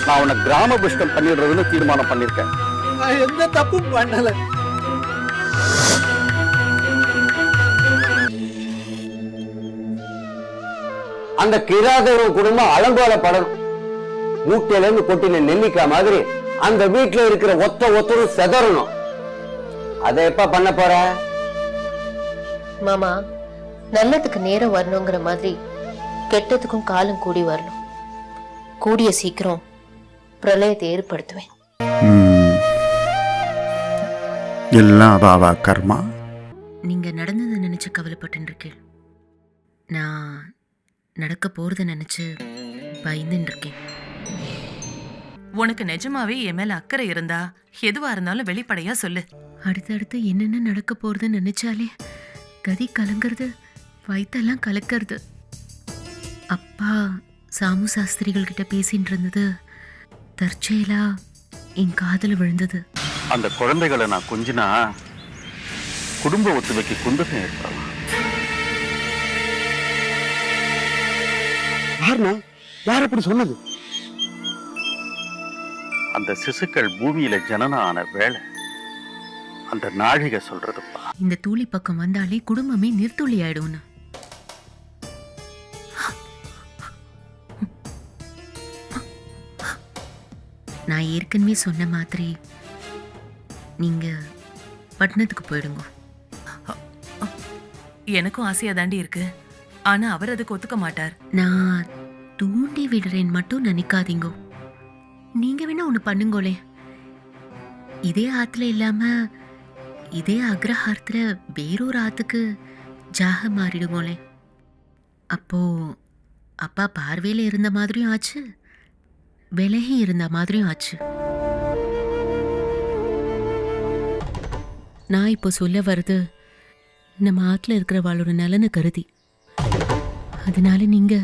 நான் உன்னை கிராம புஷ்டம் பண்ணிடுறதுன்னு தீர்மானம் பண்ணிருக்கேன். நான் எந்த தப்பும் பண்ணல. அந்த கிராதவ குடும்பம் அலங்கோலப்படணும். மூட்டையில இருந்து கொட்டின நெல்லிக்கா மாதிரி அந்த வீட்டுல இருக்கிற ஒத்தரும் செதறணும். அதை எப்ப பண்ண போற? மாமா, நல்லதுக்கு நேரம் வரணுங்கிற மாதிரி கெட்டதுக்கும் காலம் கூடி வரணும். கூடிய சீக்கிரம் பிரளயத்தை ஏற்படுத்துவேன். எல்லாம் பாவா கர்மா. நீங்க நடந்ததை நினைச்சு கவலைப்பட்டு இருக்கேன். நான் நடக்க போறத நினைச்சு பயந்துட்டு இருக்கேன். உனக்கு நிஜமாவே என் மேல அக்கறை இருந்தா எதுவா இருந்தாலும் வெளிப்படையா சொல்லு. அடுத்தடுத்து என்னென்ன நடக்க போறதுன்னு நினைச்சாலே கதி கலங்கிறது, வயிற்றெல்லாம் கலக்கிறது. அப்பா சாமு சாஸ்திரிகள் கிட்ட பேசிட்டு இருந்தது தற்செயலா என் காதல விழுந்தது. அந்த குழந்தைகளை நான் கொஞ்சினா குடும்ப ஒத்துழைக்கு குந்தகம் ஏற்படலாம். யார் அப்படி சொன்னது? அந்த சிசுக்கள் பூமியில ஜனனம் ஆன வேளை அந்த நாழிகை சொல்றதுப்பா. இந்த தூளி பக்கம் வந்தாலே குடும்பமே நிர்த்துளி ஆயிடும்னு. நான் ஏற்கனவே சொன்ன மாதிரி நீங்க பட்டணத்துக்கு போயிடுங்க. எனக்கும் ஆசையா தாண்டி இருக்கு. ஆனா அவர் அதுக்கு ஒத்துக்க மாட்டார். நான் தூண்டி விடுறேன் மட்டும் நினைக்காதீங்க. நீங்க வேணா ஒண்ணு பண்ணுங்களே. இதே ஆத்துல இல்லாம இதே அக்ரஹாரத்துல வேறொரு ஆத்துக்கு ஜாக மாறிடுங்களே. அப்போ அப்பா பார்வையில இருந்த மாதிரியும் ஆச்சு, விலகி இருந்த மாதிரியும் ஆச்சு. நான் இப்போ சொல்ல வர்றது நம்ம ஆத்துல இருக்கிறவாளோட நலனை கருதி. அதனால நீங்க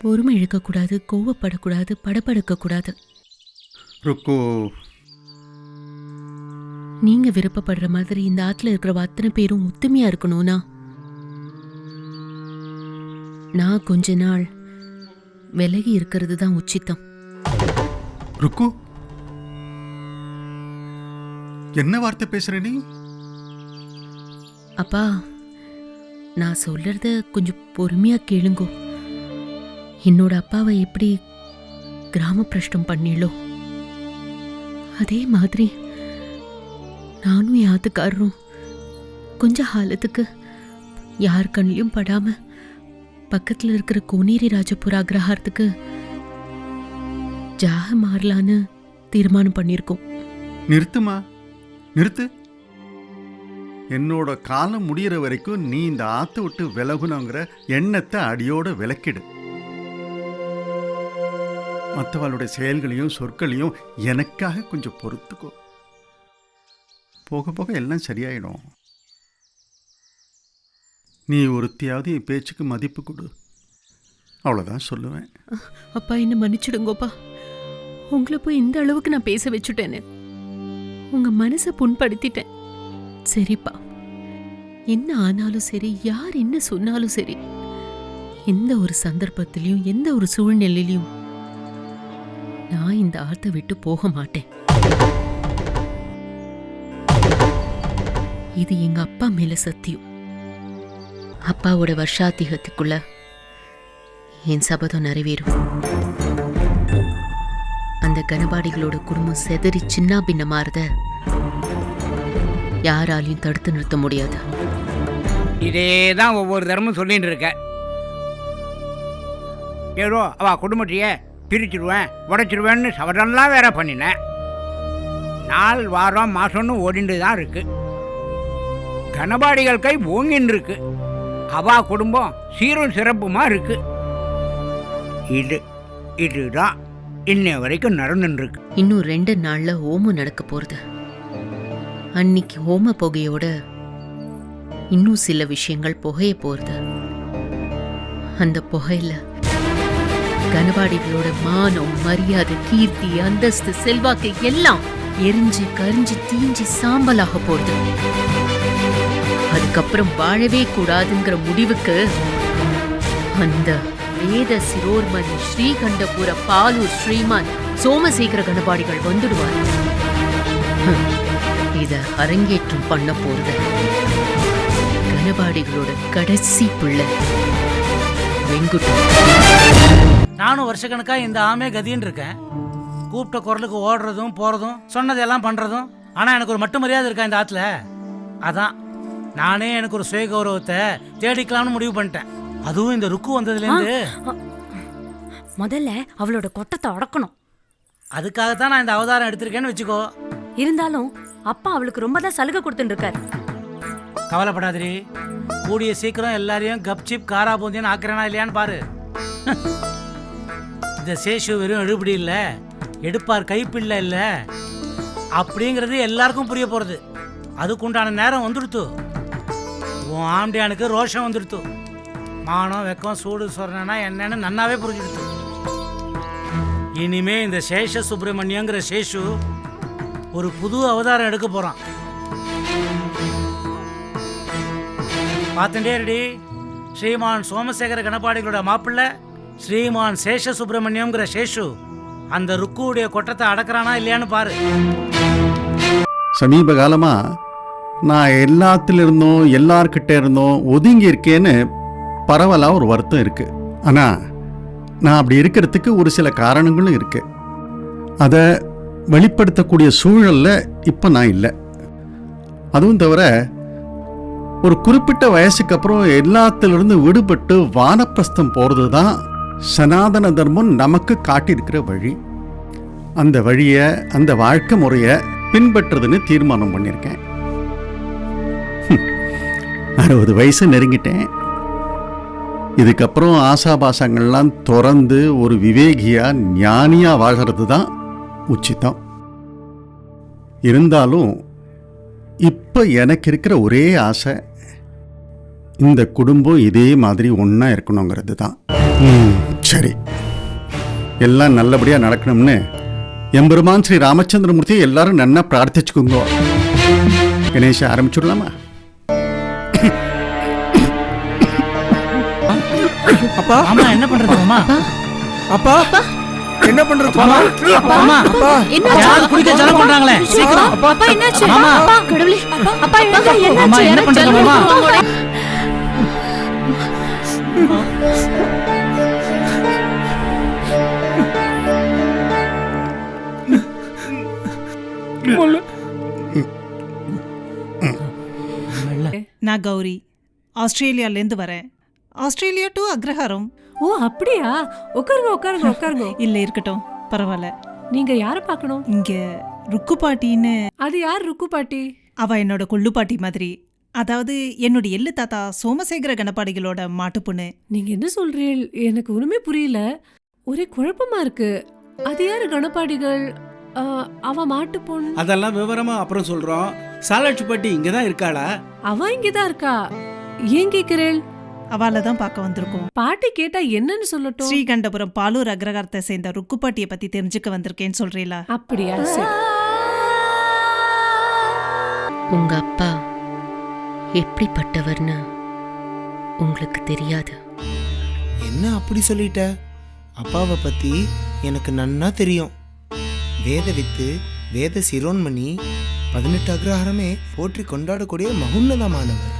பொறுமை இழுக்கக்கூடாது, கோவப்படக்கூடாது, படபடக்கக்கூடாது. ருக்கு, நீங்க விருப்பப்படுற மாதிரி இந்த ஆத்துல இருக்கிற அத்தனை பேரும் ஒத்துமையா இருக்கணும்னா நான் கொஞ்ச நாள் விலகி இருக்கிறது தான் உச்சித்தம். ருக்கு, என்ன வார்த்தை பேசுற நீ? அப்பா, நான் சொல்றத கொஞ்சம் பொறுமையா கேளுங்கோ. என்னோட அப்பாவை எப்படி கிராம பிரஷ்டம் பண்ணிளோ அதே மாதிரி நானும் யாத்துக்காரரும் கொஞ்ச காலத்துக்கு யார் கண்ணிலையும் படாம பக்கத்துல இருக்கிற கோனேரி ராஜபுர அக்ரஹாரத்துக்கு ஜாக மாறலான்னு தீர்மானம் பண்ணிருக்கோம். நிறுத்துமா, நிறுத்து. என்னோட காலம் முடிகிற வரைக்கும் நீ இந்த ஆத்தை விட்டு விலகணுங்கிற எண்ணத்தை அடியோட விலக்கிடு. மற்றவளுடைய செயல்களையும் சொற்களையும் எனக்காக கொஞ்சம் பொறுத்துக்கோ. போக போக எல்லாம் சரியாயிடும். நீ ஒருத்தியாவது என் பேச்சுக்கு மதிப்பு கொடு, அவ்வளோதான் சொல்லுவேன். அப்பா, என்ன மன்னிச்சிடுங்கோப்பா. உங்களை போய் இந்த அளவுக்கு நான் பேச வச்சுட்டேன்னு உங்க மனசை புண்படுத்திட்டேன். சரிப்பா, என்ன ஆனாலும் சரி, யார் என்ன சொன்னாலும் சரி, எந்த ஒரு சந்தர்ப்பத்திலையும் எந்த ஒரு சூழ்நிலையிலையும் நான் இந்த ஆத்தை விட்டு போக மாட்டேன். இது எங்க அப்பா மேல சத்தியம். அப்பாவோட வருஷாத்திகத்துக்குள்ள என் சபதம் நிறைவேறும். அந்த கனபாடிகளோட குடும்பம் செதறி சின்ன பின்னமாறத யாராலையும் தடுத்து நிறுத்த முடியாது. இதேதான் ஒவ்வொரு தரமும் சொல்லிட்டு இருக்க. ஏதோ அவ குடும்பத்தையே பிரிச்சிருவேன், உடைச்சிருவேன்னு சபதம்லாம் வேற பண்ணினேன். நாள் வாரம் மாசம்னு ஓடிண்டு தான் இருக்கு. கனபாடிகள் கை ஓங்கின்னு இருக்கு. அவா குடும்பம் சீரும் சிறப்புமா இருக்கு. இதுதான் இன்னை வரைக்கும் நடந்துருக்கு. இன்னும் 2 நாள்ல ஹோமம் நடக்க போறது. அன்னைக்கு ஹோம புகையோட இன்னும் சில விஷயங்கள் புகைய போறது. அந்த புகையில கனபாடிகளோட மானம், மரியாதை, கீர்த்தி, அந்தஸ்து, செல்வாக்கு எல்லாம் எரிஞ்சு கரிஞ்சு தீஞ்சு சாம்பலாக போறது. அதுக்கப்புறம் வாழவே கூடாதுங்கிற முடிவுக்கு அந்த வேத சிரோர்மணி ஸ்ரீகண்டபுர பாலூர் ஸ்ரீமான் சோமசேகர கனபாடிகள் வந்துடுவார். இத அரங்கேற்றம் பண்ண போறது கனபாடிகளோட கடைசி பிள்ளை வெங்குட்டு. நானும் வருஷக்கணக்கா இந்த ஆமே கதின்னு இருக்கேன். கூப்பிட்ட குரலுக்கு ஓடுறதும் போறதும் சொன்னதெல்லாம் பண்றதும். ஆனா எனக்கு ஒரு மட்டும் மரியாதை இருக்கா இந்த ஆத்துல. அதான் நானே எனக்கு ஒரு சுய கௌரவத்தை தேடிக்கலாம்னு முடிவு பண்ணிட்டேன். அதுவும் இந்த ருக்கு வந்ததுல இருந்து. முதல்ல அவளோட கொட்டத்தை அடக்கணும். அதுக்காகத்தான் நான் இந்த அவதாரம் எடுத்திருக்கேன்னு வச்சுக்கோ. இருந்தாலும் அப்பா அவளுக்கு ரொம்ப தான் சலுகை கொடுத்துட்டு இருக்காரு. கவலைப்படாதீ, கூடிய சீக்கிரம் எல்லாரையும் கப்சிப் காரா பூந்தின்னு ஆக்குறேனா இல்லையான்னு பாரு. இந்த சேஷு வெறும் எடுபடி இல்ல, எடுப்பார் கைப்பிள்ளை இல்ல அப்படிங்கிறது எல்லாருக்கும் புரிய போறது. அதுக்குண்டான நேரம் வந்துடுத்து. உன் ஆம்டியானுக்கு ரோஷம் வந்துடுத்து. மானம், வெக்கம், சூடு சொரணா என்னன்னு நன்னாவே புரிஞ்சுடுத்து. இனிமே இந்த சேஷ சுப்பிரமணியங்கிற சேஷு ஒரு புது அவதாரம் எடுக்க போறான். பார்த்துட்டே ரெடி. ஸ்ரீமான் சோமசேகர கணபாடிகளோட மாப்பிள்ளை ஸ்ரீமான் சேஷ சுப்பிரமணியம்ங்கிற சேஷு அந்த ருக்குடைய கொட்டத்தை அடக்கிறானா இல்லையான்னு பாரு. சமீப காலமா நான் எல்லாத்திலிருந்தும் எல்லார்கிட்ட இருந்தும் ஒதுங்கி இருக்கேன்னு பரவலாக ஒரு வருத்தம் இருக்கு. ஆனால் நான் அப்படி இருக்கிறதுக்கு ஒரு சில காரணங்களும் இருக்கு. அதை வெளிப்படுத்தக்கூடிய சூழலில் இப்போ நான் இல்லை. அதுவும் தவிர ஒரு குறிப்பிட்ட வயசுக்கு அப்புறம் எல்லாத்திலிருந்து விடுபட்டு வானப்பிரஸ்தம் போகிறது தான் சனாதன தர்மம் நமக்கு காட்டியிருக்கிற வழி. அந்த வழியை, அந்த வாழ்க்கை முறையை பின்பற்றுறதுன்னு தீர்மானம் பண்ணியிருக்கேன். 60 வயசு நெருங்கிட்டேன். இதுக்கப்புறம் ஆசாபாசங்கள்லாம் திறந்து ஒரு விவேகியா ஞானியா வாழ்கிறது தான் உச்சிதம். இருந்தாலும் இப்போ எனக்கு இருக்கிற ஒரே ஆசை இந்த குடும்பம் இதே மாதிரி ஒன்றா இருக்கணுங்கிறது தான். சரி, எல்லாம் நல்லபடியாக நடக்கணும்னு எம்பெருமான் ஸ்ரீ ராமச்சந்திரமூர்த்தி எல்லாரும் நன்னா பிரார்த்திச்சுக்குங்க. கணேஷ் ஆரம்பிச்சுடலாமா? அப்பா அம்மா என்ன பண்றது? அம்மா அப்பா என்ன பண்றது? அம்மா யார் குடிக்க ஜலம் பண்றாங்களே, சீக்கிரம். அப்பா என்னாச்சு? அம்மா கடவுளே, அப்பா என்னாச்சு? அம்மா என்ன பண்றது? அம்மா நான் கௌரி, ஆஸ்திரேலியாலேருந்து வரேன். ஆஸ்திரேலியா டு அக்ரஹாரம். ஓ அப்படியா? உட்காருங்க. இல்ல இருக்கட்டும், பரவாயில்ல. நீங்க யார பார்க்கணும்? இங்க ருக்கு பாட்டின்னு. அது யார் ருக்கு பாட்டி? அவ என்னோட கொள்ளு பாட்டி மாதிரி. அதாவது என்னோட எள்ளு தாத்தா சோமசேகர கணபாடிகளோட மாட்டு பொண்ணு. நீங்க என்ன சொல்றீள்? எனக்கு ஒண்ணுமே புரியல. ஒரே குழப்பமா இருக்கு. அது யாரு கணபாடிகள்? அவ மாட்டு பொண்ணு. அதெல்லாம் விவரமா அப்புறம் சொல்றோம். சாலாட்சி பாட்டி இங்கதான் இருக்காளா? அவ இங்கதான் இருக்கா. ஏன் கேக்குறேள்? அவளை தான் பார்க்க வந்திருக்கோம். பாட்டி கேட்டா என்னன்னு சொல்லட்டும்? ஸ்ரீகண்டபுரம் பாலூர் அக்ரகாரத்தை சேர்ந்த ருக்கு பாட்டியை பத்தி தெரிஞ்சுக்க வந்திருக்கேன்னு சொல்றீங்களா? அப்படியா? சரி. உங்க அப்பா எப்படிப்பட்டவர்னு உங்களுக்கு தெரியாது. என்ன அப்படி சொல்லிட்ட? அப்பாவை பத்தி எனக்கு நன்னா தெரியும். வேத வித்து, வேத சிரோன்மணி, 18 அக்ரஹாரமே போற்றி கொண்டாடக்கூடிய மகுன்னதமானவர்.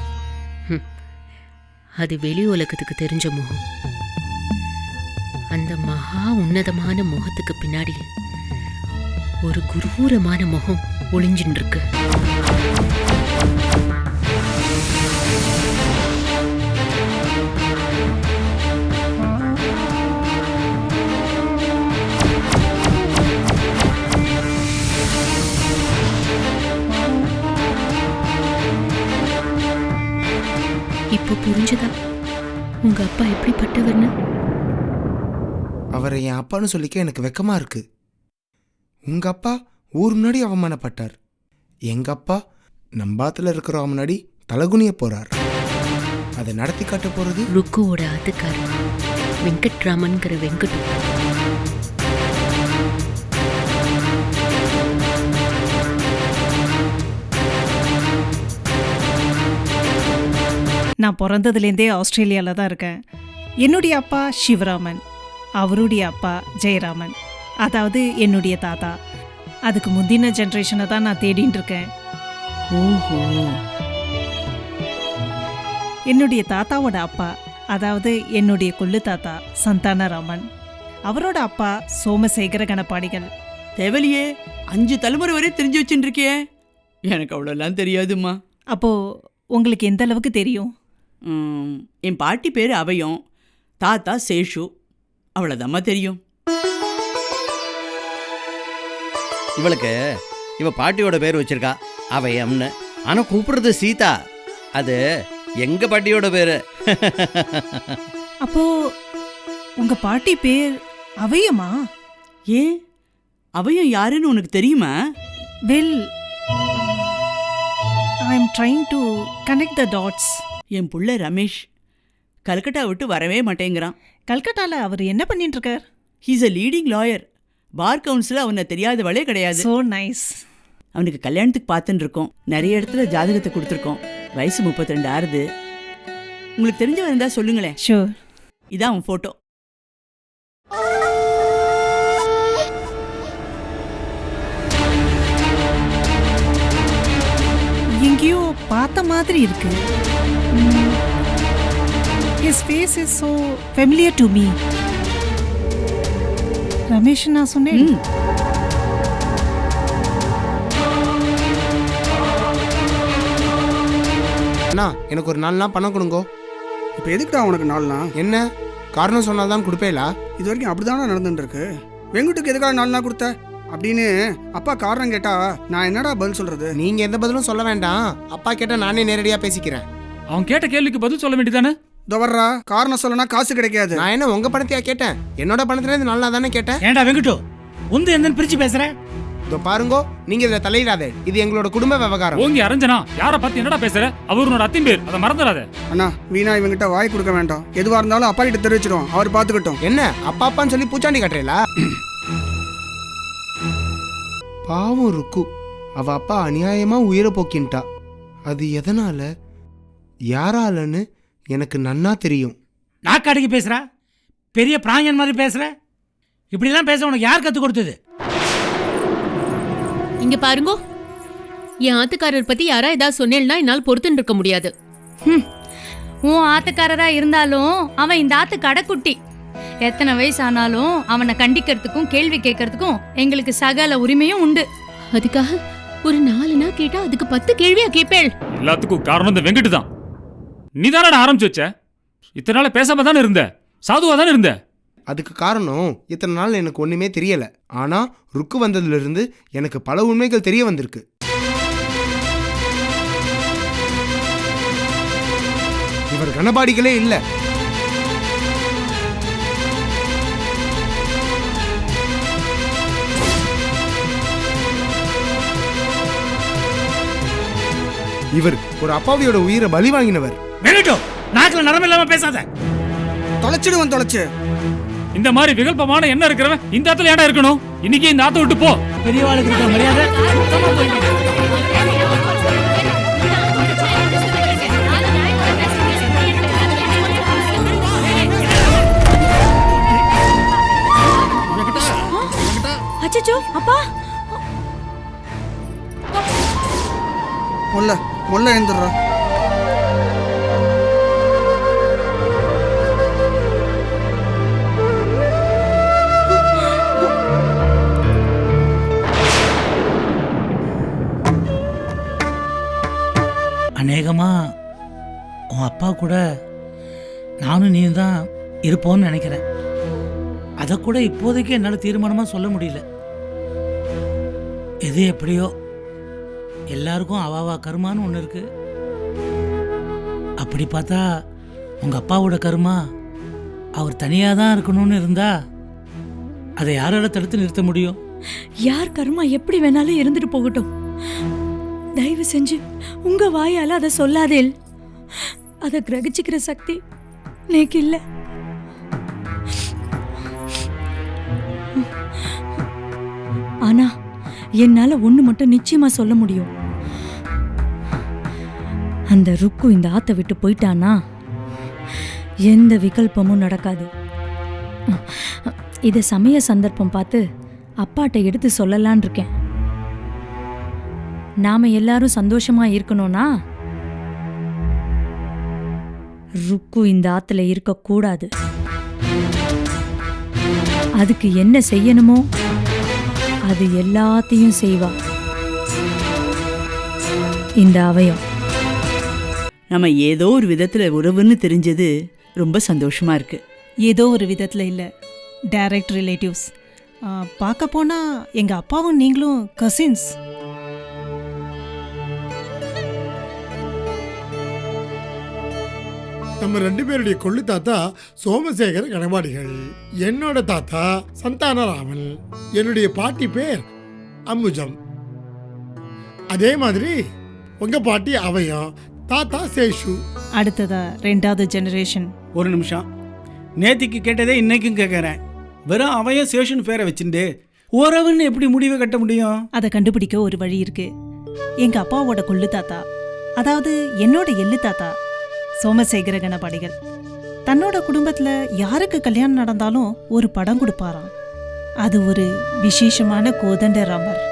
அது வெளி உலகத்துக்கு தெரிஞ்ச முகம். அந்த மகா உன்னதமான முகத்துக்கு பின்னாடி ஒரு குரூரமான முகம் ஒளிஞ்சின்னு இருக்கு. அப்ப புரிஞ்சுதா உங்க அப்பா எப்படிப்பட்டவர்னு? அவரை என் அப்பான்னு சொல்லிக்க எனக்கு வெக்கமா இருக்கு. உங்க அப்பா ஊர் முன்னாடி அவமானப்பட்டார். எங்க அப்பா நம்பாத்துல இருக்கிறவங்க முன்னாடி தலகுனிய போறார். அதை நடத்தி காட்ட போறது ருக்குவோட ஆத்துக்காரர் வெங்கட்ராமன்கிற வெங்கட். நான் பிறந்ததுலேருந்தே ஆஸ்திரேலியாவில் தான் இருக்கேன். என்னுடைய அப்பா சிவராமன், அவருடைய அப்பா ஜெயராமன், அதாவது என்னுடைய தாத்தா. அதுக்கு முந்தின ஜென்ரேஷனை தான் நான் தேடின்னு இருக்கேன். ஓஹோ. என்னுடைய தாத்தாவோட அப்பா, அதாவது என்னுடைய கொள்ளு தாத்தா சந்தானராமன், அவரோட அப்பா சோமசேகர கணபாடிகள். தேவலியே, 5 தலைமுறை வரை தெரிஞ்சு வச்சுட்டு இருக்கியே. எனக்கு அவ்வளோலாம் தெரியாதுமா. அப்போ உங்களுக்கு எந்த அளவுக்கு தெரியும்? என் பாட்டி பேர் அவையும், தாத்தா சேஷு, அவ்வளோதாம்மா தெரியும். இவளுக்கு இவ பாட்டியோட பேர் வச்சிருக்கா அவையம்னு. ஆனால் கூப்பிடுறது சீதா, அது எங்க பாட்டியோட பேரு. அப்போ உங்க பாட்டி பேர் அவையமா? ஏன் அவையும் யாருன்னு உனக்கு தெரியுமா? Well, I am trying to connect the dots. என் புள்ள ரமேஷ் கல்கட்டா விட்டு வரவே மாட்டேங்கிறான். கல்கட்டாவில் அவர் என்ன பண்ணிட்டு இருக்கார்? He's a leading lawyer. Bar council அவனை தெரியாதவளே கிடையாது. So nice. அவனுக்கு கல்யாணத்துக்கு பார்த்துன்னு இருக்கோம். நிறைய இடத்துல ஜாதகத்தை கொடுத்துருக்கோம். வயசு 32 ஆறுது. உங்களுக்கு தெரிஞ்சவன் இருந்தா சொல்லுங்களேன். ஷூர். இதான் அவன் ஃபோட்டோ. எங்கேயோ பார்த்த மாதிரி இருக்கு. His face is so familiar to me. Ramesh நான் சொன்னேன். அண்ணா, எனக்கு ஒரு 4 நாள் பணம் கொடுங்கோ. இப்போ எதுக்குடா உனக்கு 4 நாள்? என்ன காரணம் சொன்னாதான் கொடுப்பேலா? இது வரைக்கும் அப்படிதானே நடந்துட்டு இருக்கு. வெங்குட்டுக்கு எதுக்காக 4 நாள் கொடுத்த அப்படின்னு அப்பா காரணம் கேட்டா நான் என்னடா பதில் சொல்றது? நீங்க எந்த பதிலும் சொல்ல வேண்டாம். அப்பா கேட்டா நானே நேரடியா பேசிக்கிறேன். அவன் கேட்ட கேள்விக்கு பதில் சொல்ல வேண்டியதானே? தவறா காரணம் சொல்லனா காசு கிடைக்காது. நான் என்ன உங்க பணத்தையா கேட்டேன்? என்னோட பணத்துல இருந்து நல்லா தானே கேட்டேன். ஏண்டா வெங்கட்டு உந்து எந்த பிரிச்சு பேசுற? இதோ பாருங்கோ, நீங்க இதுல தலையிடாதே. இது எங்களோட குடும்ப விவகாரம். ஓங்கி அரஞ்சனா யார பத்தி என்னடா பேசுற? அவரோட அத்தின் பேர், அதை மறந்துடாத. அண்ணா, வீணா இவங்கிட்ட வாய் கொடுக்க வேண்டாம். எதுவா இருந்தாலும் அப்பா கிட்ட தெரிவிச்சிடும். அவர் பாத்துக்கிட்டோம். என்ன அப்பா அப்பான்னு சொல்லி பூச்சாண்டி கட்டுறீங்களா? பாவம் ருக்கு, அவ அப்பா அநியாயமா உயிரை போக்கின்ட்டா. அது எதனால யாராலன்னு எனக்கு நன்னா தெரியும். நாக்காடிக்கு பேசுற, பெரிய பிராஞ்சன் மாதிரி பேசுற. இப்படிலாம் பேச உனக்கு யார் கத்து கொடுத்தது? இங்க பாருங்கோ, என் ஆத்துக்காரர் பத்தி யாரா ஏதாவது சொன்னேன்னா என்னால் பொறுத்துன்னு இருக்க முடியாது. உன் ஆத்துக்காரரா இருந்தாலும் அவன் இந்த ஆத்து கடைக்குட்டி. எத்தனை வயசு ஆனாலும் அவனை கண்டிக்கிறதுக்கும் கேள்வி கேட்கறதுக்கும் எங்களுக்கு சகல உரிமையும் உண்டு. அதுக்காக ஒரு 4 நாள் கேட்டா அதுக்கு 10 கேள்வியா கேட்பேள். எல்லாத்துக்கும் காரணம் இந்த வெங்கட்டு தான். நீ தானடா ஆரம்பிச்சு வச்ச. இத்தனை நாள் பேசாம தானே இருந்த, சாதுவா தானே இருந்த. அதுக்கு காரணம் இத்தனை நாள் எனக்கு ஒண்ணுமே தெரியல. ஆனா ருக்கு வந்ததுல இருந்து எனக்கு பல உண்மைகள் தெரிய வந்திருக்கு. இவர் கணபாடிகளே இல்ல. இவர் ஒரு அப்பாவியோட உயிரை பலி வாங்கினவர். நாக்குல நரம் இல்லாம பேசாத. தொலைச்சிடுவன் தொலைச்சு. இந்த மாதிரி விகல்பமான என்ன இருக்கிறவன் இந்த ஆத்துல ஏன்டா இருக்கணும்? இன்னைக்கு இந்த ஆத்த விட்டு போ. பெரியவாளுக்கு இருக்கிற மரியாதை அச்சச்சோ அப்பா. முல்ல முல்ல எழுந்துடுறா. அநேகமா உன் அப்பா கூட நானும் நீ தான் இருப்போம்னு நினைக்கிறேன். அதை கூட இப்போதைக்கு என்னால் தீர்மானமாக சொல்ல முடியல. எது எப்படியோ எல்லாருக்கும் அவாவா கருமான்னு ஒன்று இருக்கு. அப்படி அப்படி பார்த்தா உங்கள் அப்பாவோட கருமா அவர் தனியாக தான் இருக்கணும்னு இருந்தா அதை யாரால தடுத்து நிறுத்த முடியும்? யார் கர்மா எப்படி வேணாலும் இருந்துட்டு போகட்டும். தயவு செஞ்சு உங்க வாயால அதை சொல்லாதேல். அதை கிரகிச்சுக்கிற சக்தி எனக்கு இல்லை. ஆனா என்னால ஒண்ணு மட்டும் நிச்சயமா சொல்ல முடியும். அந்த ருக்கு இந்த ஆத்தை விட்டு போயிட்டானா எந்த விகல்பமும் நடக்காது. இதை சமய சந்தர்ப்பம் பார்த்து அப்பாட்ட எடுத்து சொல்லலான் இருக்கேன். நாம எல்லாரும் சந்தோஷமா இருக்கணும்னா ருக்கு இந்த ஆத்துல இருக்க கூடாது. அதுக்கு என்ன செய்யணுமோ அது எல்லாத்தையும் செய்வா இந்த அவயம். நம்ம ஏதோ ஒரு விதத்துல உறவுன்னு தெரிஞ்சது ரொம்ப சந்தோஷமா இருக்கு. ஏதோ ஒரு விதத்தில் இல்லை, டைரக்ட் ரிலேட்டிவ்ஸ். பார்க்க போனால் எங்கள் அப்பாவும் நீங்களும் கசின்ஸ். நம்ம 2 பேருடைய கொள்ளு தாத்தா சோமசேகர கணவாடிகள், என்னோட தாத்தா சந்தானராமன், என்னுடைய பாட்டி பேர் அம்புஜம். அதே மாதிரி உங்க பாட்டி அவயம், தாத்தா சேஷு. அடுத்ததா 2வது ஜெனரேஷன். ஒரு நிமிஷம், நேத்திக்கு கேட்டதே இன்னைக்கும் கேட்குறேன். வெறும் அவையும் சேஷன் பேரை வச்சுட்டு உறவுன்னு எப்படி முடிவை கட்ட முடியும்? அதை கண்டுபிடிக்க ஒரு வழி இருக்கு. எங்கள் அப்பாவோட கொள்ளு தாத்தா, அதாவது என்னோட எள்ளு தாத்தா சோமசேகர கணபாடிகள், தன்னோட குடும்பத்தில் யாருக்கு கல்யாணம் நடந்தாலும் ஒரு படம் கொடுப்பாராம். அது ஒரு விசேஷமான கோதண்ட ராமர்.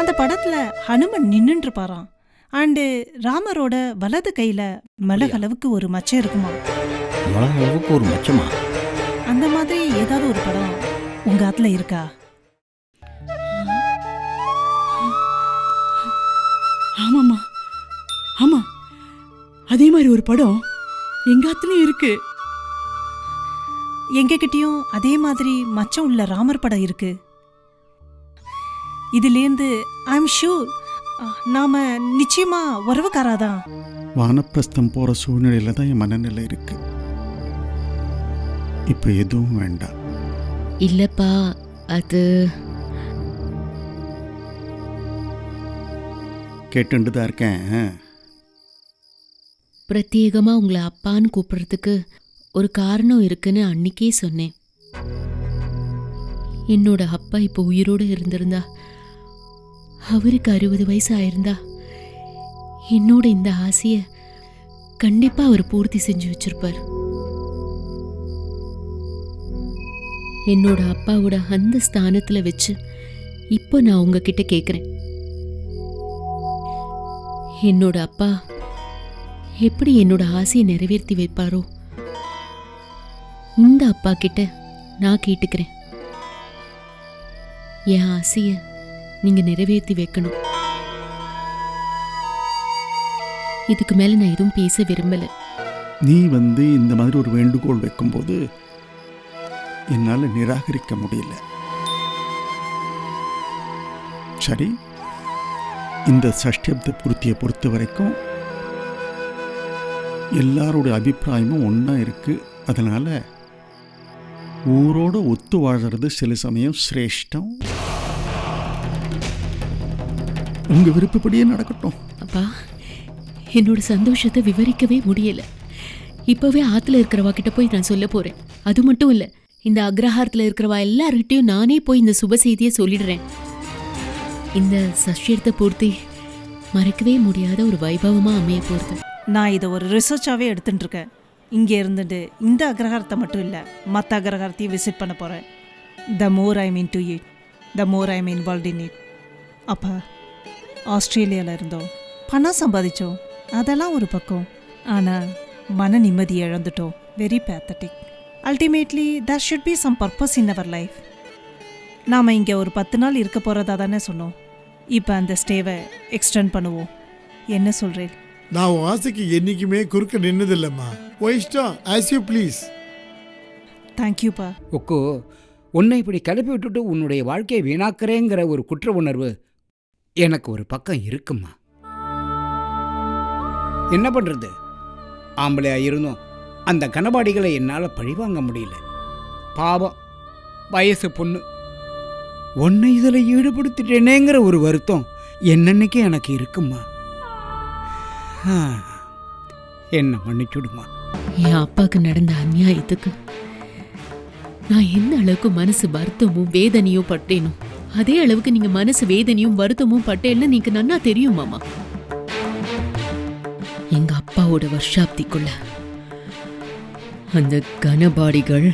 அந்த படத்தில் ஹனுமன் நின்றுட்டு இருப்பாராம். அண்டு ராமரோட வலது கையில் மிளகளவுக்கு ஒரு மச்சம் இருக்குமா. மிளகளவுக்கு ஒரு மச்சமா? அந்த மாதிரி ஏதாவது ஒரு படம் உங்க ஆத்துல இருக்கா? ஆமாம்மா, ஆமா, அதே மாதிரி ஒரு படம் எங்க ஆத்துலயும் இருக்கு. எங்ககிட்டயும் அதே மாதிரி மச்சம் உள்ள ராமர் படம் இருக்கு. இதுலேருந்து ஐ எம் ஷூர் நாம நிச்சயமா உறவுக்காராதான். வானப்பிரஸ்தம் போகிற சூழ்நிலையில் தான் என் மனநிலை இருக்கு. இப்போ எதுவும் வேண்டாம். இல்லப்பா, அது கேட்டுட்டு தான் இருக்கேன். பிரத்யேகமாக உங்களை அப்பான்னு கூப்பிடுறதுக்கு ஒரு காரணம் இருக்குன்னு அன்னைக்கே சொன்னேன். என்னோட அப்பா இப்போ உயிரோடு இருந்திருந்தா, அவருக்கு 60 வயசு ஆயிருந்தா, என்னோட இந்த ஆசையை கண்டிப்பாக அவர் பூர்த்தி செஞ்சு வச்சிருப்பார். என்னோட அப்பாவோட அந்த ஸ்தானத்தில் வச்சு இப்போ நான் உங்ககிட்ட கேட்குறேன், என்னோட அப்பா எப்படி என்னோட ஆசையை நிறைவேற்றி வைப்பாரோ இந்த அப்பா கிட்ட நான் கேட்டுக்கிறேன். என் ஆசையை நீங்க நிறைவேற்றி வைக்கணும். இதுக்கு மேல நான் எதுவும் பேச விரும்பல. நீ இந்த மாதிரி ஒரு வேண்டுகோள் வைக்கும்போது என்னால் நிராகரிக்க முடியல. சரி, இந்த சஷ்டியப்த பூர்த்தியை பொறுத்த வரைக்கும் எல்லாரோட அபிப்பிராயமும் ஒன்றா இருக்கு. அதனால ஊரோட ஒத்து வாழறது சில சமயம் சிரேஷ்டம். உங்க விருப்பப்படியே நடக்கட்டும். அப்பா, என்னோட சந்தோஷத்தை விவரிக்கவே முடியல. இப்பவே ஆத்துல இருக்கிறவா கிட்ட போய் நான் சொல்ல போறேன். அது மட்டும் இல்ல, இந்த அக்ரஹாரத்தில் இருக்கிறவா எல்லார்கிட்டையும் நானே போய் இந்த சுப செய்தியை சொல்லிடுறேன். இந்த சஷ்டியர்த்த பூர்த்தி மறக்கவே முடியாத ஒரு வைபவமாக அமைய போகிறது. நான் இதை ஒரு ரிசர்ச்சாகவே எடுத்துட்டு இருக்கேன். இங்கே இருந்துட்டு இந்த அக்ரஹாரத்தை மட்டும் இல்லை, மற்ற அக்ரஹாரத்தையும் விசிட் பண்ண போகிறேன். The more I mean to it, the more I mean involve in it. அப்போ ஆஸ்திரேலியாவில் இருந்தோம், பணம் சம்பாதிச்சோம், அதெல்லாம் ஒரு பக்கம். ஆனால் மன நிம்மதி இழந்துட்டோம். Very pathetic. Ultimately there should be some purpose in our life. நாம் இங்கே ஒரு 10 நாள் இருக்க போகிறதா தானே சொன்னோம். இப்போ அந்த ஸ்டேவை எக்ஸ்டெண்ட் பண்ணுவோம். என்ன சொல்கிறேன்? நான் உன் ஆசைக்கு என்றைக்குமே குறுக்க நின்னதில்லைம்மா. இஷ்டம், ஆஸ் யூ ப்ளீஸ். தேங்க்யூப்பா. ஒக்கோ, உன்னை இப்படி கிளப்பி விட்டுட்டு உன்னுடைய வாழ்க்கையை வீணாக்குறேங்கிற ஒரு குற்ற உணர்வு எனக்கு ஒரு பக்கம் இருக்குமா. என்ன பண்ணுறது, ஆம்பளையா இருந்தும் அந்த கனபாடிகளை என்னால் பழிவாங்க முடியல. பாவம், வயசு பொண்ணு. உன்னை இதில் ஈடுபடுத்திட்டேனேங்கிற ஒரு வருத்தம் என்னன்னைக்கு எனக்கு இருக்குமா. என்ன மன்னிச்சுடுமா. என் அப்பாவுக்கு நடந்த அநியாயத்துக்கு நான் எந்த அளவுக்கு மனசு வருத்தமும் வேதனையும் பட்டேனோ அதே அளவுக்கு நீங்க மனசு வேதனையும் வருத்தமும் பட்டேன்னு நீங்க நன்னா தெரியும் மாமா. எங்க அப்பாவோட வருஷாப்திக்குள்ள அந்த கனபாடிகள்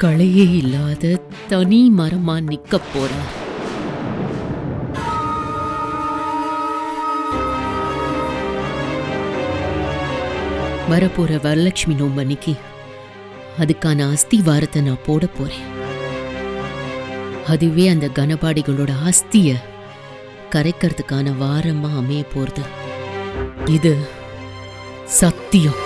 களையே இல்லாத தனி மரமா நிக்க போற. வரப்போற வரலட்சுமி நோம்பன்னைக்கு அதுக்கான அஸ்திவாரத்தை நான் போட போறேன். அதுவே அந்த கனபாடிகளோட ஆஸ்திய கரைக்கிறதுக்கான வாரமா அமைய போறது. இது சத்தியம்.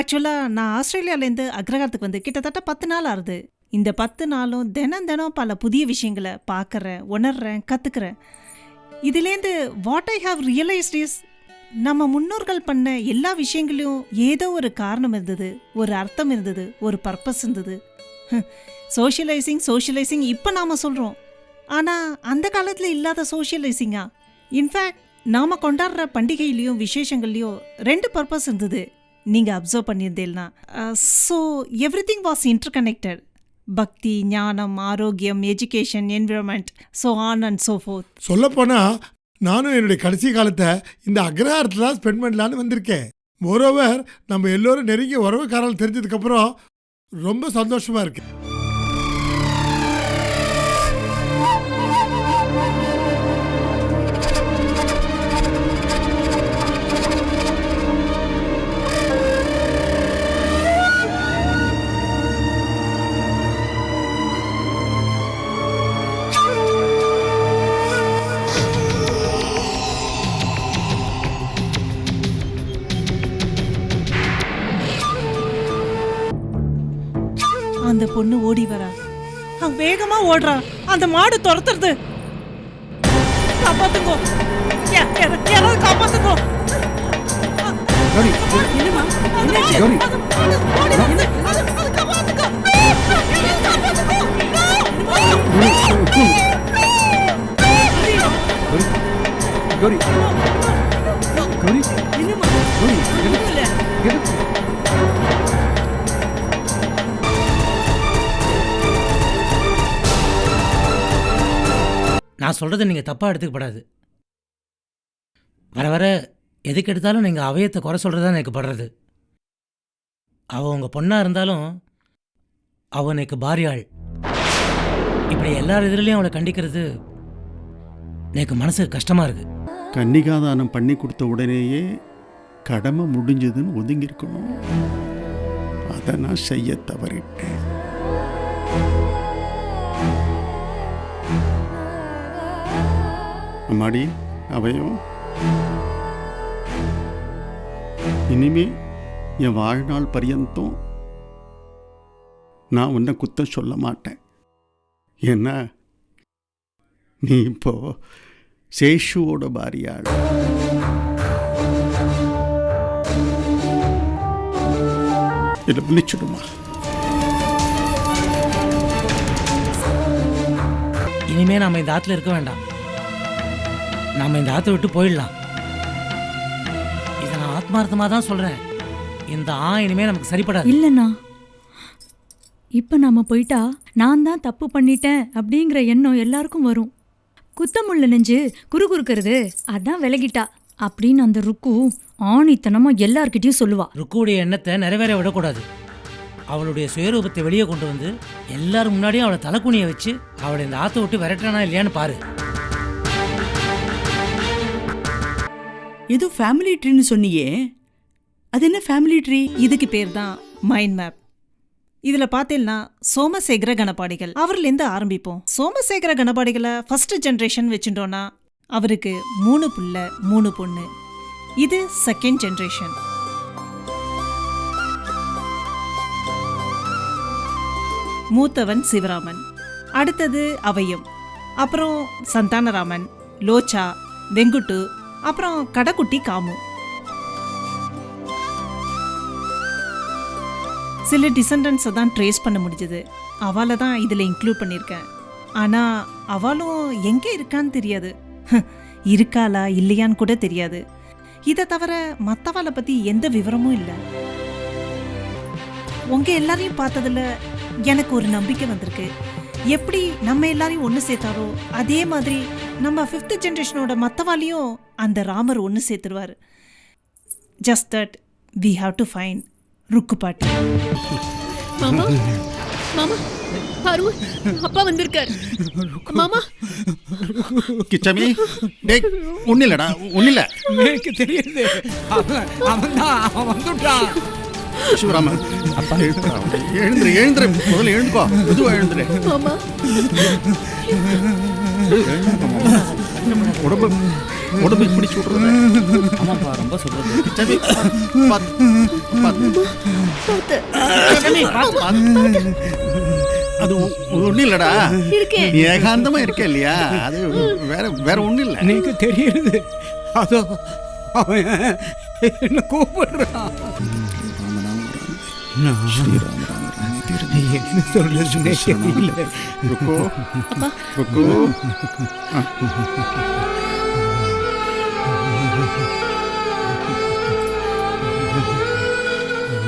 ஆக்சுவலாக நான் ஆஸ்திரேலியாவிலேருந்து அக்ரஹாரத்துக்கு வந்து கிட்டத்தட்ட 10 நாள் ஆகுது. இந்த 10 நாளும் தினம் பல புதிய விஷயங்களை பார்க்குறேன், உணர்றேன், கற்றுக்கிறேன். இதுலேருந்து what I have realised is நம்ம முன்னோர்கள் பண்ண எல்லா விஷயங்களையும் ஏதோ ஒரு காரணம் இருந்தது, ஒரு அர்த்தம் இருந்தது, ஒரு பர்பஸ் இருந்தது. சோஷியலைசிங் இப்போ நாம் சொல்கிறோம். ஆனால் அந்த காலத்தில் இல்லாத சோஷியலைசிங்கா? இன்ஃபேக்ட் நாம் கொண்டாடுற பண்டிகையிலையும் விசேஷங்கள்லையும் 2 பர்பஸ் இருந்தது. நீங்கள் அப்சர்வ் பண்ணியிருந்தேன்னா. So everything was interconnected. பக்தி, ஞானம், ஆரோக்கியம், education, environment, so on and so forth. சொல்லப்போனால் நானும் என்னுடைய கடைசி காலத்தை இந்த அக்ரஹாரத்தில் தான் ஸ்பெண்ட் பண்ணலான்னு வந்திருக்கேன். மோரோவர் நம்ம எல்லோரும் நெருங்கிய உறவுக்காரர்கள் தெரிஞ்சதுக்கப்புறம் ரொம்ப சந்தோஷமாக இருக்கு. அந்த பொண்ணு ஓடி வரா, வேகமா ஓடுறா. அந்த மாடு துரத்துறது. காப்பாத்துங்கோ, யாராவது காப்பாத்துங்கோ. நான் சொல்கிறத நீங்கள் தப்பாக எடுத்துக்கப்படாது. வர வர எதுக்கு எடுத்தாலும் நீங்கள் அவையத்தை குறை சொல்கிறது தான் எனக்கு படுறது. அவள் உங்கள் பொண்ணாக இருந்தாலும் அவள் எனக்கு பாரியாள். இப்படி எல்லார் எதிரிலையும் அவளை கண்டிக்கிறது எனக்கு மனசுக்கு கஷ்டமாக இருக்குது. கன்னிகாதானம் பண்ணி கொடுத்த உடனேயே கடமை முடிஞ்சதுன்னு ஒதுங்கியிருக்கணும். அதை நான் செய்ய தவறிட்டேன். அம்மாடி அவையும் இனிமே என் வாழ்நாள் பரியந்தம் நான் உன்னை குத்தம் சொல்ல மாட்டேன். ஏன்னா நீ இப்போ சேஷுவோட பாரியாள். இதை பிடிச்சிடுமா? இனிமே நாம் இந்த ஆற்றுல இருக்க வேண்டாம். நாம் இந்த ஆற்றை விட்டு போயிடலாம். இதை நான் ஆத்மார்த்தமாக தான் சொல்கிறேன். இந்த இனிமே நமக்கு சரிப்படாது. இல்லைண்ணா, இப்போ நாம போயிட்டா நான் தான் தப்பு பண்ணிட்டேன் அப்படிங்கிற எண்ணம் எல்லாருக்கும் வரும். குத்தமுள்ள நெஞ்சு குறுகுறுக்கிறது அதான் விலகிட்டா அப்படின்னு அந்த ருக்கு ஆணித்தனமாக எல்லார்கிட்டையும் சொல்லுவா. ருக்குடைய எண்ணத்தை நிறைவேற விடக்கூடாது. அவளுடைய சுயரூபத்தை வெளியே கொண்டு வந்து எல்லாரும் முன்னாடியும் அவளை தலைக்குனியை வச்சு அவளை இந்த ஆற்றை விட்டு விரட்டானா இல்லையான்னு பாரு. ஏதோ ஃபேமிலி ட்ரீன்னு சொன்னியே, அது என்ன ஃபேமிலி ட்ரீ? இதுக்கு பேர் தான் மைண்ட் மேப். இதுல பார்த்தேன்னா சோமசேகர கணபாடிகள் அவர்லேருந்து ஆரம்பிப்போம். சோமசேகர கணபாடிகளை ஃபர்ஸ்ட் ஜென்ரேஷன் வச்சுட்டோன்னா அவருக்கு 3 புள்ள 3 பொண்ணு. இது செகண்ட் ஜென்ரேஷன். மூத்தவன் சிவராமன், அடுத்தது அவையம், அப்புறம் சந்தானராமன், லோச்சா, வெங்குட்டு, அப்புறம் கடைக்குட்டி காமு. சில டிசெண்டன்ஸை தான் ட்ரேஸ் பண்ண முடிஞ்சது. அவளை தான் இதில் இன்க்ளூட் பண்ணியிருக்கேன். ஆனால் அவளும் எங்கே இருக்கான்னு தெரியாது. இருக்காளா இல்லையான்னு கூட தெரியாது. இதை தவிர மற்றவளை பற்றி எந்த விவரமும் இல்லை. உங்கள் எல்லாரையும் பார்த்ததில் எனக்கு ஒரு நம்பிக்கை வந்திருக்கு. எப்படி நம்ம எல்லாரையும் ஒன்று சேர்த்தாரோ அதே மாதிரி நம்ம 5th ஜென்ரேஷனோட மற்றவாளையும் அந்த ராமர் ஒன்று சேர்த்துருவார். Just that we have to find ருக்கு பாட்டி. மாமா மாமா பாரு, அப்பா வந்திருக்காரு. மாமா கிச்சமி, டேய் ஒன்றும் இல்லைடா, ஒன்றும் இல்லை. எனக்கு தெரியுது, அவன் தான், அவன் வந்துட்டான். சிவராமன், அப்பா எழுந்துரு, எழுந்துரு, முதல்ல எழுந்துக்கோ, மெதுவாக எழுந்துரு. மாமா உடம்பு உடம்பு பிடிச்சி விட்றது. ஆமாப்பா, ரொம்ப சொல்றது. கிச்சமி, அது ஒன்றும் இல்லைடா, நீ ஏகாந்தமா இருக்க இல்லையா, அது வேற வேற ஒன்றும் இல்லை. எனக்கு தெரியுது, அதோ அவன் என்ன கூப்பிடுறான். என்ன சொல்றது தெரியல. ருக்கோ, ருக்கோ.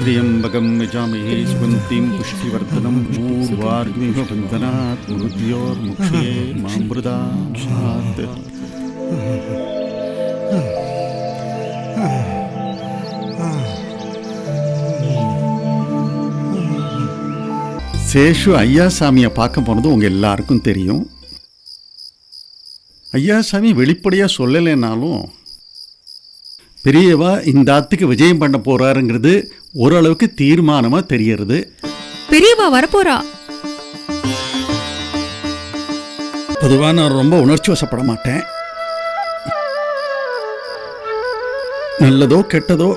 त्र्यम्बकं यजामहे सुगन्धिं पुष्टिवर्धनं ऊर्वारुकमिव बन्धनात् मृत्योर्मुक्षे मामृतात्. சேஷு ஐயாசாமியை பார்க்க போனது உங்கள் எல்லாருக்கும் தெரியும். ஐயாசாமி வெளிப்படையாக சொல்லலைன்னாலும் பெரியவா இந்த ஆத்துக்கு விஜயம் பண்ண போறாருங்கிறது ஓரளவுக்கு தீர்மானமா தெரியறது. பெரியவா வரப்போறா. பொதுவாக நான் ரொம்ப உணர்ச்சி வசப்பட மாட்டேன். நல்லதோ கெட்டதோ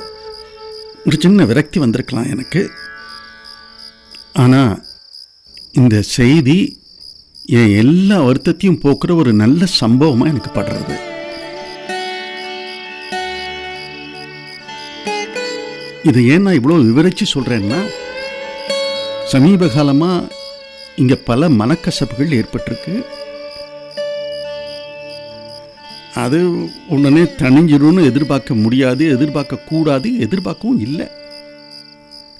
ஒரு சின்ன விரக்தி வந்திருக்கலாம் எனக்கு. ஆனால் இந்த செய்தி என் எல்லா வருத்தத்தையும் போக்குற ஒரு நல்ல சம்பவமாக எனக்கு படுறது. இது ஏன் நான் இவ்வளோ விவரித்து சொல்கிறேன்னா, சமீப காலமாக இங்கே பல மனக்கசப்புகள் ஏற்பட்டிருக்கு. அது உடனே தணிஞ்சிடும்னு எதிர்பார்க்க முடியாது, எதிர்பார்க்கக்கூடாது, எதிர்பார்க்கவும் இல்லை.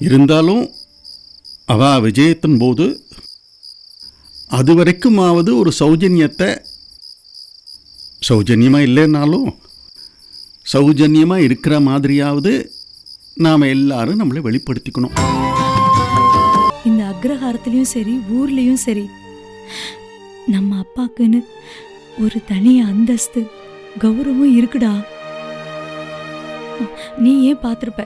இருந்தாலும் அவ விஜயத்தின் போது அது வரைக்குமாவது ஒரு சௌஜன்யத்தை, சௌஜன்யமாக இல்லைன்னாலும் சௌஜன்யமாக இருக்கிற மாதிரியாவது நாம் எல்லாரும் நம்மளை வெளிப்படுத்திக்கணும். இந்த அக்ரஹாரத்துலேயும் சரி ஊர்லேயும் சரி நம்ம அப்பாக்குன்னு ஒரு தனி அந்தஸ்து கௌரவம் இருக்குடா. நீ ஏன் பார்த்துருப்ப,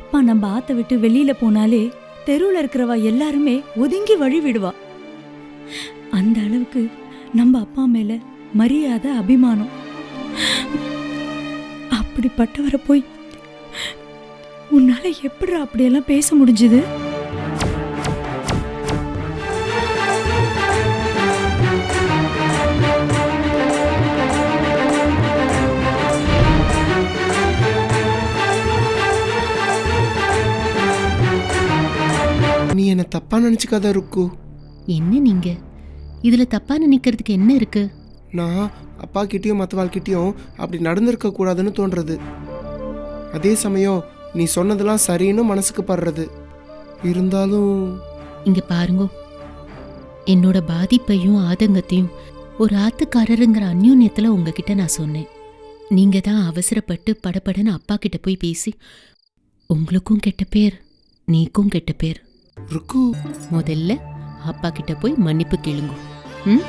அப்பா நம்ம ஆற்ற விட்டு வெளியில் போனாலே தெருவில் இருக்கிறவா எல்லாருமே ஒதுங்கி வழி விடுவா. அந்த அளவுக்கு நம்ம அப்பா மேலே மரியாதை, அபிமானம். அப்படிப்பட்டவரை போய் உன்னால எப்படி அப்படியெல்லாம் பேச முடிஞ்சுது? நீ என்ன தப்பா நினைச்சுக்காத ருக்கு. என்ன நீங்க இதுல தப்பா நினைக்கிறதுக்கு என்ன இருக்கு? நான் அப்பா கிட்டயும் மற்றவாள்கிட்டயும் அப்படி நடந்திருக்க கூடாதுன்னு தோன்றது. அதே சமயம் நீ சொன்னதெல்லாம் சரின்னு மனசுக்கு படுறது. இருந்தாலும் இங்க பாருங்க, என்னோட பாதிப்பையும் ஆதங்கத்தையும் ஒரு ஆத்துக்காரருங்கிற அந்யோன்யத்துல உங்ககிட்ட நான் சொன்னேன். நீங்க தான் அவசரப்பட்டு படபடன்னு அப்பா கிட்ட போய் பேசி உங்களுக்கும் கெட்ட பேர், நீக்கும் கெட்ட பேர். ருக்கு, முதல்ல அப்பா கிட்ட போய் மன்னிப்பு கேளுங்க. ம்,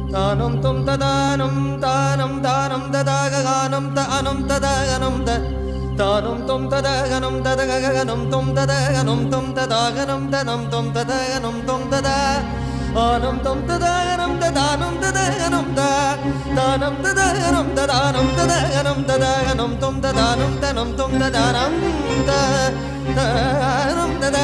தானம் தொம் ததானம் தானம் தானம் ததாக கானம் தானம் ததாகனம் த தானம் தொம் ததகனம் ததகனம் தொம் ததகனம் தொம் ததாகனம் தனம் தொம் ததகனம் தொம் ததா ஆனம் தொம் ததகனம் ததானம் ததகனம் தா தானம் ததகனம் ததானம் ததகனம் ததகனம் தொம் ததானம் தனம் தொம் ததானம் த தானம் தத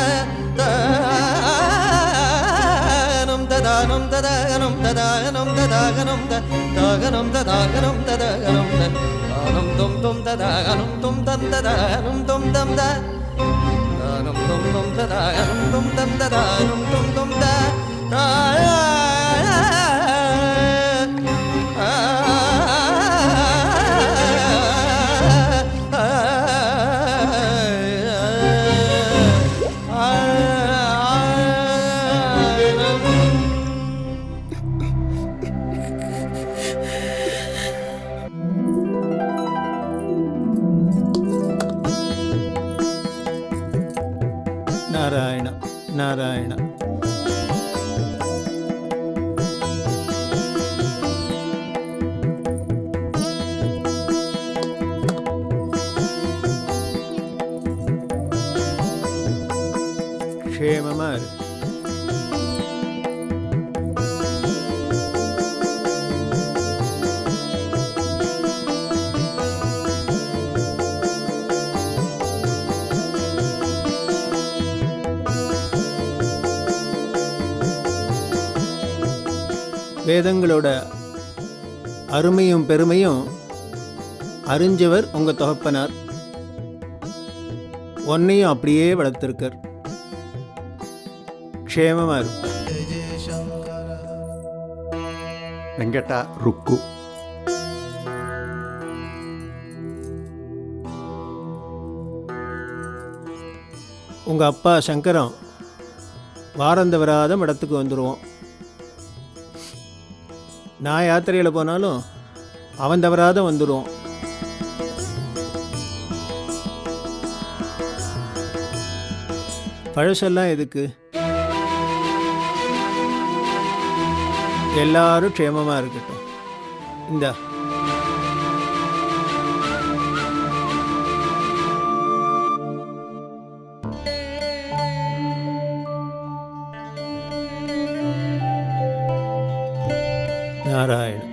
தானம் ததானம் ததகனம் ததாகனம் ததாகனம் ததாகனம் ததாகனம் ததகனம் தானம் தொம் தொம் ததாகனம் தொம் தம் ததாகனம் தொம் தம் த தானம் தொம் தொம் ததாகனம் தொம் தம் ததாகனம் தொம் தொம் த நாராயண நாராயண. க்ஷேமமா இரு. வேதங்களோட அருமையும் பெருமையும் அறிஞ்சவர் உங்கள் தகப்பனார். ஒன்னையும் அப்படியே வளர்த்துருக்கார். க்ஷேமமாக இருப்பார். வெங்கடா ருக்கு. உங்கள் அப்பா சங்கரம் வாரந்தவராத மடத்துக்கு வந்துடுவோம். நான் யாத்திரையில் போனாலும் அவன் தவறாத வந்துடுவோம். பழசெல்லாம் எதுக்கு? எல்லாரும் க்ஷேமமாக இருக்கட்டும். இந்தா நாராயண.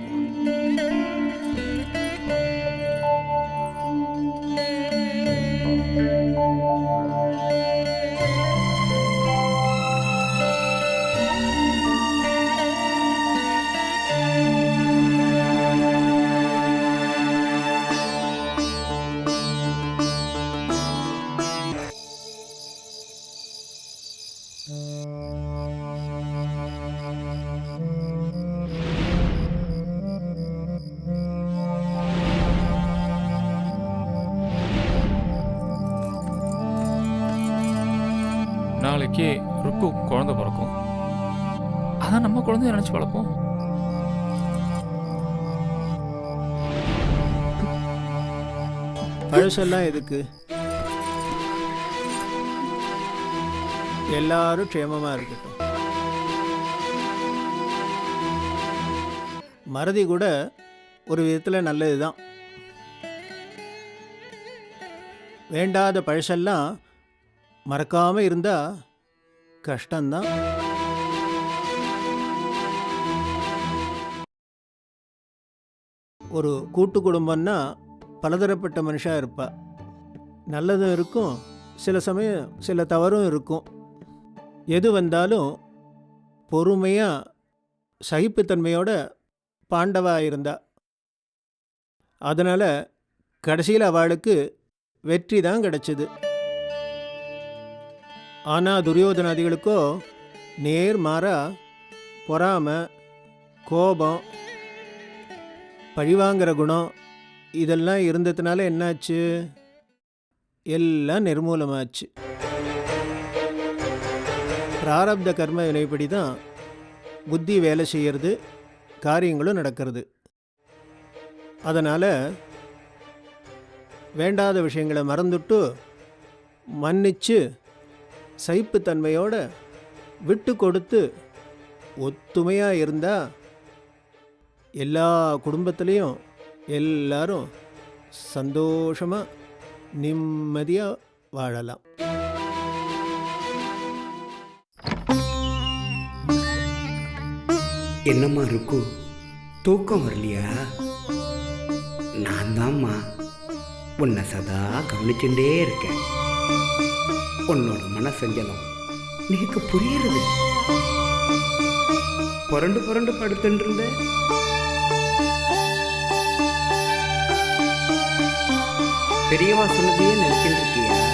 நாளைக்கு ருக்கு குழந்தை பிறக்கும். அதான் நம்ம குழந்தைய நினச்சி வளர்ப்போம். பழசெல்லாம் எதுக்கு? எல்லாரும் க்ஷேமமாக இருக்கட்டும். மறதி கூட ஒரு விதத்தில் நல்லது தான். வேண்டாத பழசெல்லாம் மறக்காமல் இருந்தால் கஷ்டம்தான். ஒரு கூட்டு குடும்பம்னா பலதரப்பட்ட மனுஷாக இருப்பா. நல்லதும் இருக்கும், சில சமயம் சில தவறும் இருக்கும். எது வந்தாலும் பொறுமையாக சகிப்புத்தன்மையோட பாண்டவா இருந்தா. அதனால் கடைசியில் அவளுக்கு வெற்றி தான் கிடச்சிது. ஆனால் துரியோதனாதிகளுக்கோ நேர் மாறா பொறாமை, கோபம், பழிவாங்கிற குணம் இதெல்லாம் இருந்ததுனால என்னாச்சு? எல்லாம் நிர்மூலமாச்சு. பிராரப்த கர்ம வினைப்படி தான் புத்தி வேலை செய்கிறது, காரியங்களும் நடக்கிறது. அதனால் வேண்டாத விஷயங்களை மறந்துட்டு மன்னிச்சு சகிப்புத்தன்மையோட விட்டு கொடுத்து ஒத்துமையாக இருந்தால் எல்லா குடும்பத்துலேயும் எல்லாரும் சந்தோஷமாக நிம்மதியாக வாழலாம். என்னம்மா ருக்கு, தூக்கம் வரலையா? நான் தான்மா உன்னை சதா கவனிச்சுட்டே இருக்கேன். உன்னோட மனசஞ்சலம் எனக்கு புரியுறது. புரண்டு புரண்டு படுத்துட்டு இருந்த பெரியவா சொன்னதையே நினைச்சுட்டு இருக்கியா?